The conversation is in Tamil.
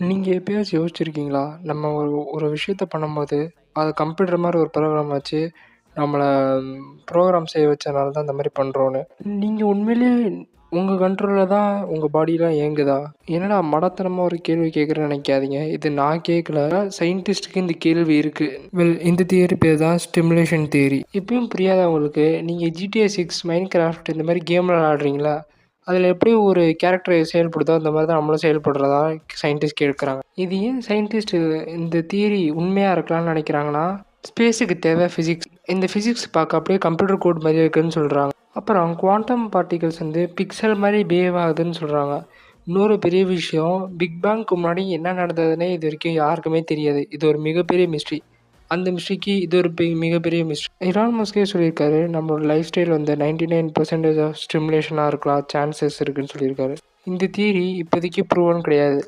நீங்க எப்பயாச்சும் யோசிச்சிருக்கீங்களா? நம்ம ஒரு ஒரு விஷயத்த பண்ணும்போது, அத கம்ப்யூட்டர் மாரி ஒரு ப்ரோகிராம் வச்சு, நம்மள ப்ரோகிராம் செய்ய வச்சனால தான் இந்த மாரி பண்றோன்னு. நீங்க உண்மையிலேயே உங்க கண்ட்ரோல்ல தான் உங்க பாடிலாம் இயங்குதா? என்னடா மடத்தனமா ஒரு கேள்வி கேட்குறேன்னு நெனைக்காதீங்க. இது நான் கேட்கல. சயின்டிஸ்ட்க்கு இந்த கேள்வி இருக்கு. இந்த தியரி பேர் தான் ஸ்டிமுலேஷன் தியரி. இப்பயும் புரியாதா உங்களுக்கு? நீங்க GTA 6, Minecraft இந்த மாரி கேம்லாம் விளையாடுறீங்களா? அதில எப்படி ஒரு கேரக்டர் செயல்படுதோ, அந்த மாரி தான் நம்மளும் செயல்படுறதா சயின்டிஸ்ட் கேட்குறாங்க. இது ஏன் சயின்டிஸ்ட் இந்த தியரி உண்மையா இருக்கலாம்னு நெனைக்கிறாங்கன்னா, ஸ்பேஸுக்கு தேவை ஃபிசிக்ஸ். இந்த ஃபிசிக்ஸ் பார்க்க அப்படியே கம்ப்யூட்டர் கோட் மாரியே இருக்குன்னு சொல்றாங்க. அப்புறம் குவாண்டம் பார்ட்டிகிள்ஸ் வந்து பிக்சல் மாரி பிஹேவ் ஆகுதுன்னு சொல்றாங்க. இன்னொரு பெரிய விஷயம், பிக் பேங்க்கு முன்னாடி என்ன நடந்ததுன்னே இதுவரைக்கும் யாருக்குமே தெரியாது. இது ஒரு மிகப்பெரிய மிஸ்ட்ரி. அந்த மிஸ்ட்ரிக்கு இது ஒரு மிகப்பெரிய மிஸ்ட்ரி. எலான் மஸ்கே சொல்லியிருக்காரு, நம்மளோட லைஃப் ஸ்டைல் வந்து 99% ஆஃப் ஸ்டிமுலேஷனா இருக்கலாம். சான்சஸ் இருக்குன்னு சொல்லியிருக்காரு. இந்த தியரி இப்போதைக்கு ப்ரூவன் கிடையாது.